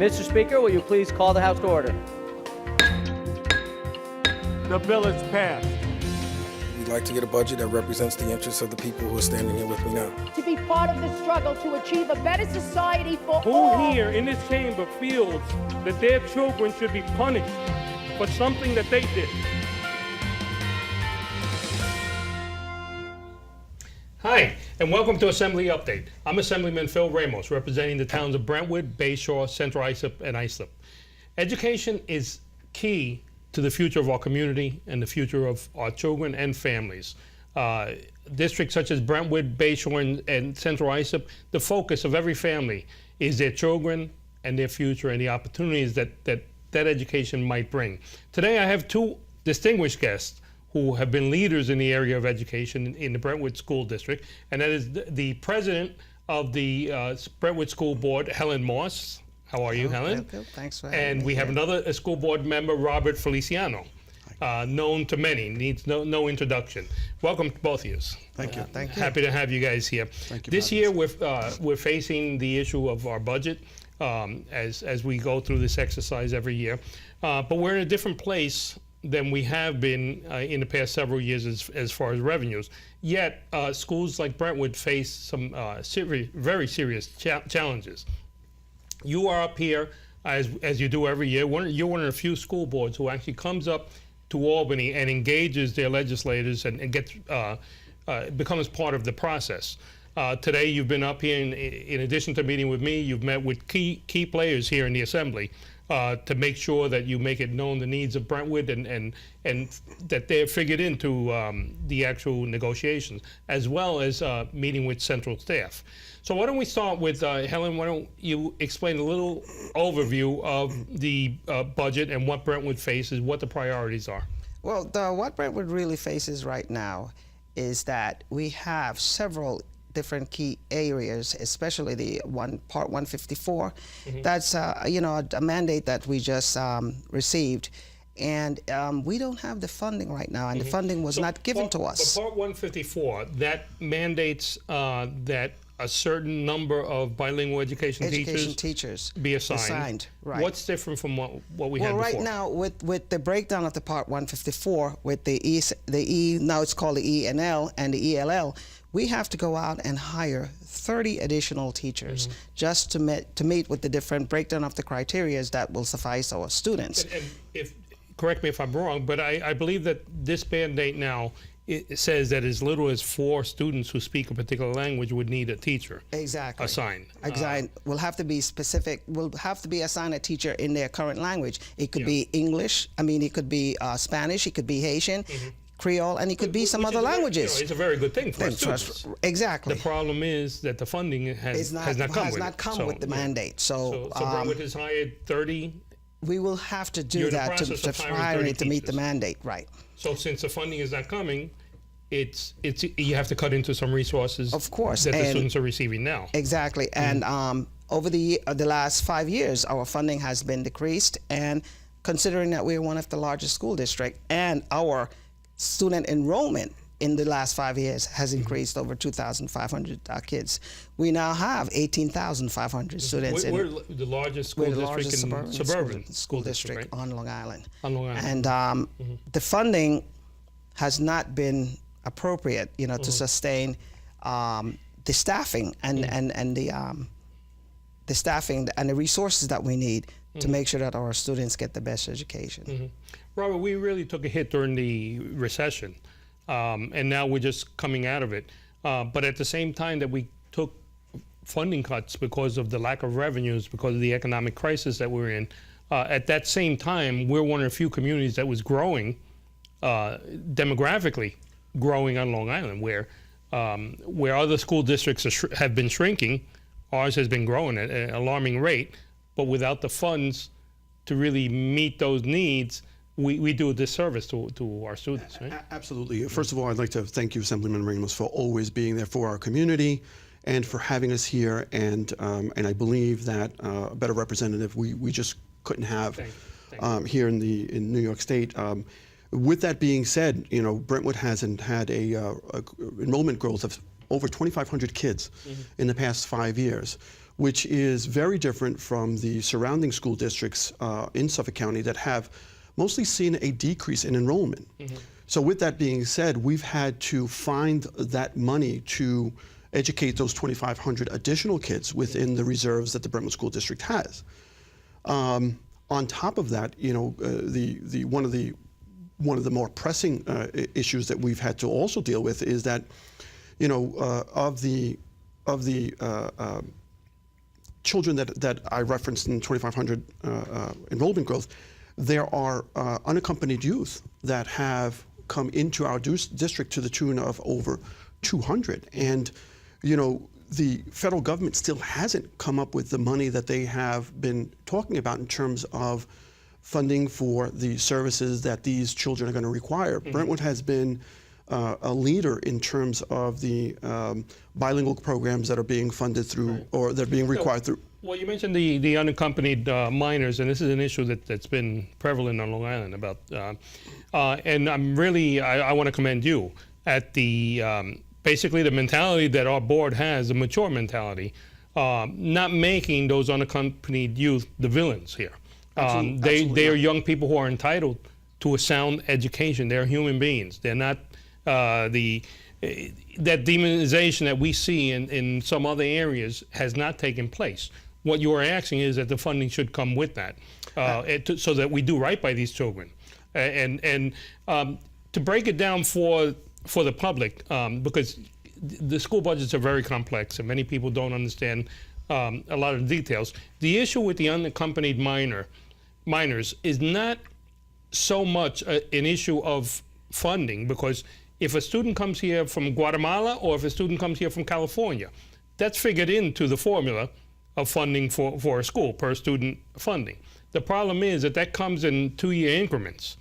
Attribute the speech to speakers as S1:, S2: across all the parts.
S1: Mr. Speaker, will you please call the House to order?
S2: The bill is passed.
S3: We'd like to get a budget that represents the interests of the people who are standing here with me now.
S4: To be part of the struggle to achieve a better society for all.
S2: Who here in this chamber feels that their children should be punished for something that they did? Hi, and welcome to Assembly Update. I'm Assemblyman Phil Ramos, representing the towns of Brentwood, Bayshore, Central Islip, and Islip. Education is key to the future of our community and the future of our children and families. Districts such as Brentwood, Bayshore, and Central Islip, the focus of every family is their children and their future and the opportunities that education might bring. Today I have two distinguished guests who have been leaders in the area of education in the Brentwood School District, and that is the president of the Brentwood School Board, Helen Moss. How are you, Helen?
S5: Good. Thanks for having me.
S2: And we have another school board member, Robert Feliciano, known to many, needs no introduction. Welcome to both of you.
S5: Thank you. Thank you.
S2: Happy to have you guys here.
S5: Thank you.
S2: This year we're facing the issue of our budget as we go through this exercise every year, but we're in a different place than we have been in the past several years as far as revenues. Yet schools like Brentwood face some very serious challenges. You are up here, as you do every year. You're one of the few school boards who actually comes up to Albany and engages their legislators and gets becomes part of the process. Today you've been up here, in addition to meeting with me, you've met with key players here in the Assembly to make sure that you make it known the needs of Brentwood and that they're figured into the actual negotiations, as well as meeting with central staff. So why don't we start with Helen? Why don't you explain a little overview of the budget and what Brentwood faces, what the priorities are?
S5: Well, what Brentwood really faces right now is that we have several different key areas, especially the Part 154. Mm-hmm. That's a mandate that we just received, and we don't have the funding right now, and the funding was not given to us.
S2: But Part 154, that mandates that a certain number of bilingual education teachers be assigned.
S5: Right.
S2: What's different from what we had before?
S5: Well, right now, with the breakdown of the Part 154, with the E, now it's called the ENL and the ELL, we have to go out and hire 30 additional teachers just to meet with the different breakdown of the criteria that will suffice our students.
S2: And correct me if I'm wrong, but I believe that this mandate now, it says that as little as 4 students who speak a particular language would need a teacher assigned.
S5: Will have to be specific. Will have to be assigned a teacher in their current language. It could be English. I mean, it could be Spanish. It could be Haitian. Creole, and it could be some other languages.
S2: It's a very good thing for students.
S5: Exactly.
S2: The problem is that the funding has not come
S5: with the mandate. So
S2: Brentwood has hired 30.
S5: We will have to do that to meet the mandate, right?
S2: So since the funding is not coming, you have to cut into some resources.
S5: Of course,
S2: that the students are receiving now.
S5: Exactly, and over the last 5 years, our funding has been decreased, and considering that we're one of the largest school districts, and our student enrollment in the last 5 years has increased over 2,500 kids. We now have 18,500 students.
S2: We're the largest school district in suburban
S5: school district, right? On Long Island.
S2: On Long Island.
S5: And the funding has not been appropriate, to sustain the staffing and the staffing and the resources that we need to make sure that our students get the best education.
S2: Robert, we really took a hit during the recession, and now we're just coming out of it. But at the same time that we took funding cuts because of the lack of revenues, because of the economic crisis that we're in, at that same time, we're one of the few communities that was growing, demographically growing on Long Island, where other school districts have been shrinking, ours has been growing at an alarming rate, but without the funds to really meet those needs, we do a disservice to our students, right?
S6: Absolutely. First of all, I'd like to thank you, Assemblyman Ramos, for always being there for our community and for having us here. And I believe that a better representative we just couldn't have here in New York State. With that being said, Brentwood hasn't had a enrollment growth of over 2,500 kids in the past 5 years. which is very different from the surrounding school districts in Suffolk County that have mostly seen a decrease in enrollment. So with that being said, we've had to find that money to educate those 2,500 additional kids within the reserves that the Brentwood School District has. On top of that, you know, one of the more pressing issues that we've had to also deal with is that, you know, of the children that I referenced in 2,500 enrollment growth, there are unaccompanied youth that have come into our district to the tune of over 200. And, you know, the federal government still hasn't come up with the money that they have been talking about in terms of funding for the services that these children are going to require. Brentwood has been a leader in terms of the bilingual programs that are being funded through, or that are being required through.
S2: Well, you mentioned the unaccompanied minors, and this is an issue that's been prevalent on Long Island about, and I want to commend you at the, basically the mentality that our board has, a mature mentality, not making those unaccompanied youth the villains here. They are young people who are entitled to a sound education. They're human beings. They're not that demonization that we see in some other areas has not taken place. What you are asking is that the funding should come with that, so that we do right by these children. And to break it down for the public, because the school budgets are very complex and many people don't understand a lot of the details. The issue with the unaccompanied minors is not so much an issue of funding, because if a student comes here from Guatemala or if a student comes here from California, that's figured into the formula of funding for a school, per student funding. The problem is that comes in 2-year increments,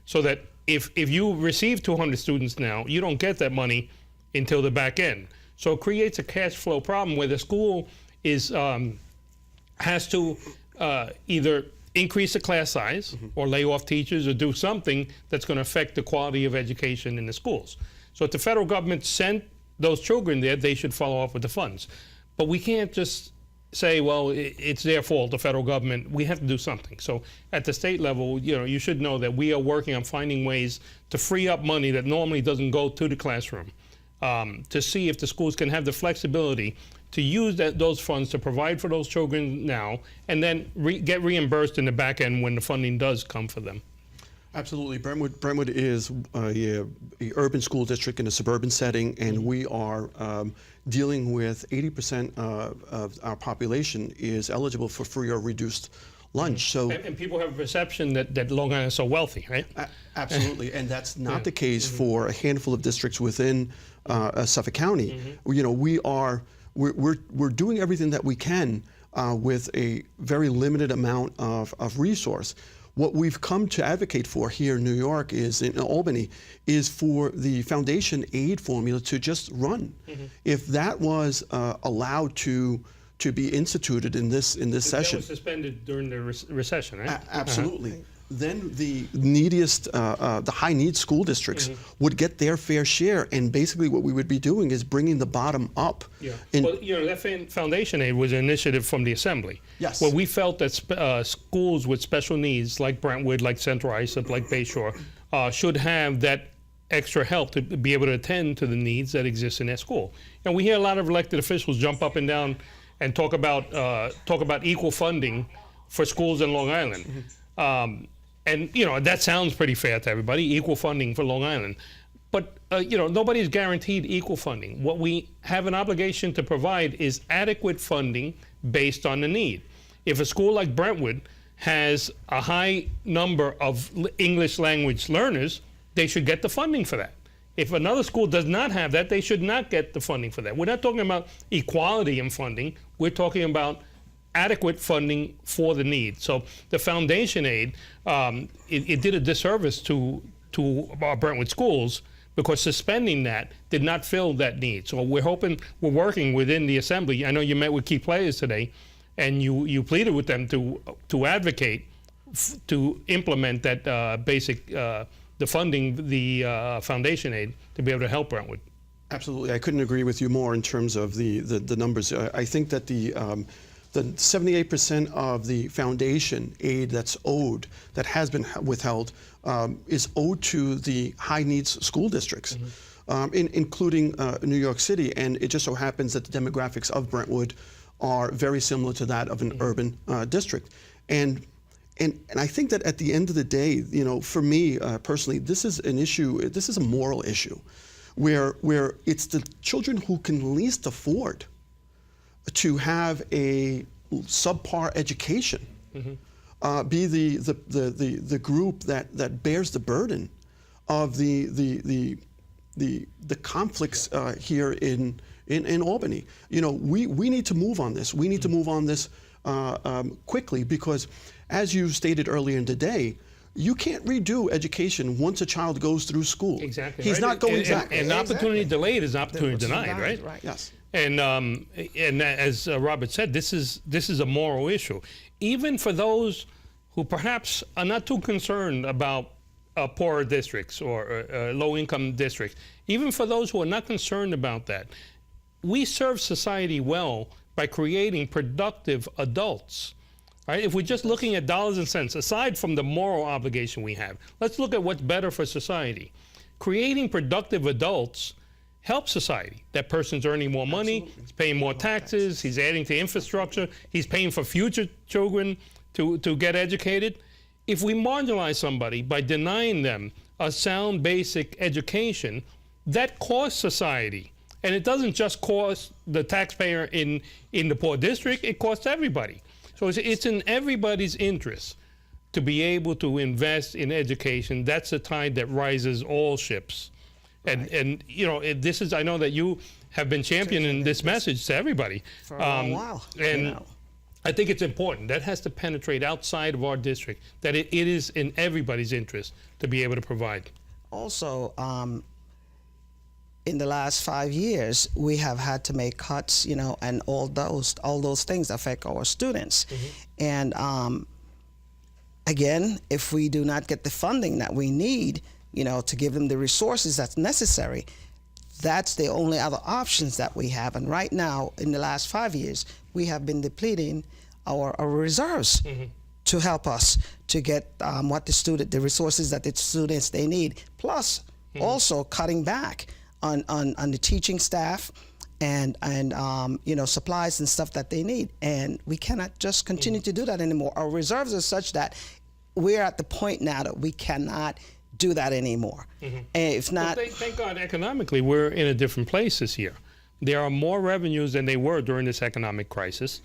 S2: so that if you receive 200 students now, you don't get that money until the back end. So it creates a cash flow problem where the school has to either increase the class size or lay off teachers or do something that's going to affect the quality of education in the schools. So if the federal government sent those children there, they should follow up with the funds. But we can't just say, well, it's their fault, the federal government. We have to do something. So at the state level, you know, you should know that we are working on finding ways to free up money that normally doesn't go to the classroom, to see if the schools can have the flexibility to use those funds to provide for those children now, and then get reimbursed in the back end when the funding does come for them.
S6: Absolutely. Brentwood is a urban school district in a suburban setting, and we are dealing with 80% of our population is eligible for free or reduced lunch. So
S2: and people have a perception that Long Island is so wealthy, right?
S6: Absolutely, and that's not the case for a handful of districts within Suffolk County. You know, we're doing everything that we can with a very limited amount of resource. What we've come to advocate for here in New York is, in Albany, is for the foundation aid formula to just run. If that was allowed to be instituted in this session.
S2: That was suspended during the recession, right?
S6: Absolutely. Then the neediest, the high need school districts would get their fair share, and basically what we would be doing is bringing the bottom up.
S2: Yeah. Well, you know, that foundation aid was an initiative from the Assembly.
S6: Yes.
S2: Where we felt that schools with special needs, like Brentwood, like Central Islip, like Bayshore, should have that extra help to be able to attend to the needs that exist in their school. And we hear a lot of elected officials jump up and down and talk about equal funding for schools in Long Island. And, you know, that sounds pretty fair to everybody, equal funding for Long Island. But, you know, nobody's guaranteed equal funding. What we have an obligation to provide is adequate funding based on the need. If a school like Brentwood has a high number of English language learners, they should get the funding for that. If another school does not have that, they should not get the funding for that. We're not talking about equality in funding. We're talking about adequate funding for the need. So the foundation aid, it did a disservice to our Brentwood schools, because suspending that did not fill that need. So we're working within the Assembly. I know you met with key players today, and you pleaded with them to advocate to implement that basic, the funding, the foundation aid, to be able to help Brentwood.
S6: Absolutely, I couldn't agree with you more in terms of the numbers. I think that the 78% of the foundation aid that's owed, that has been withheld, is owed to the high needs school districts, including New York City. And it just so happens that the demographics of Brentwood are very similar to that of an urban district. And I think that at the end of the day, you know, for me personally, this is an issue, this is a moral issue, where it's the children who can least afford to have a subpar education be the group that bears the burden of the conflicts here in Albany. You know, we need to move on this. We need to move on this quickly, because as you stated earlier in the day, you can't redo education once a child goes through school.
S2: Exactly.
S6: He's not going back.
S2: And opportunity delayed is opportunity denied, right?
S5: Right.
S6: Yes.
S2: And as Robert said, this is a moral issue. Even for those who perhaps are not too concerned about poorer districts or low-income districts, even for those who are not concerned about that, we serve society well by creating productive adults. Right? If we're just looking at dollars and cents, aside from the moral obligation we have, let's look at what's better for society. Creating productive adults helps society. That person's earning more money, he's paying more taxes, he's adding to infrastructure, he's paying for future children to get educated. If we marginalize somebody by denying them a sound basic education, that costs society. And it doesn't just cost the taxpayer in the poor district, it costs everybody. So it's in everybody's interest to be able to invest in education. That's a tide that rises all ships. And you know, this is, I know that you have been championing this message to everybody.
S5: For a long while.
S2: And
S5: you know.
S2: I think it's important. That has to penetrate outside of our district, that it is in everybody's interest to be able to provide.
S5: Also, in the last 5 years, we have had to make cuts, you know, and all those things affect our students. And again, if we do not get the funding that we need, you know, to give them the resources that's necessary, that's the only other options that we have. And right now, in the last 5 years, we have been depleting our reserves to help us to get the resources that the students they need. Plus, also cutting back on the teaching staff and you know, supplies and stuff that they need. And we cannot just continue to do that anymore. Our reserves are such that we're at the point now that we cannot do that anymore. And if not,
S2: well, thank God, economically, we're in a different place this year. There are more revenues than they were during this economic crisis.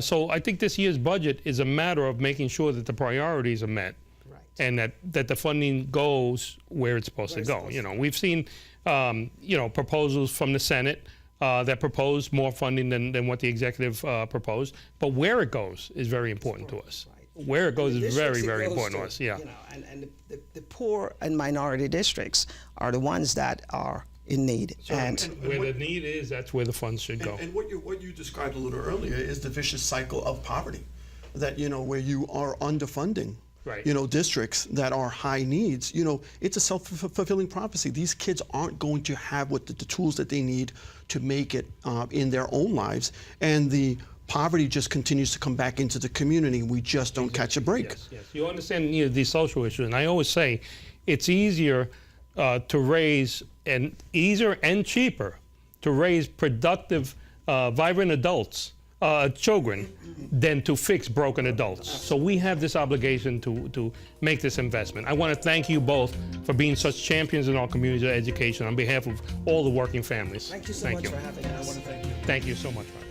S2: So I think this year's budget is a matter of making sure that the priorities are met, and that the funding goes where it's supposed to go. You know, we've seen you know, proposals from the Senate that propose more funding than what the executive proposed, but where it goes is very important to us. Where it goes is very, very important to us. Yeah.
S5: You know, and the poor and minority districts are the ones that are in need.
S2: So, and where the need is, that's where the funds should go.
S6: And what you described a little earlier is the vicious cycle of poverty, that, you know, where you are underfunding,
S2: Right.
S6: you know, districts that are high needs. You know, it's a self-fulfilling prophecy. These kids aren't going to have the tools that they need to make it in their own lives, and the poverty just continues to come back into the community. We just don't catch a break.
S2: Yes, yes. You understand, you know, these social issues, and I always say it's easier to raise, and easier and cheaper to raise productive, vibrant adults, children, than to fix broken adults. So we have this obligation to make this investment. I want to thank you both for being such champions in our community of education on behalf of all the working families.
S5: Thank you so much for having us.
S2: Thank you so much, Robert.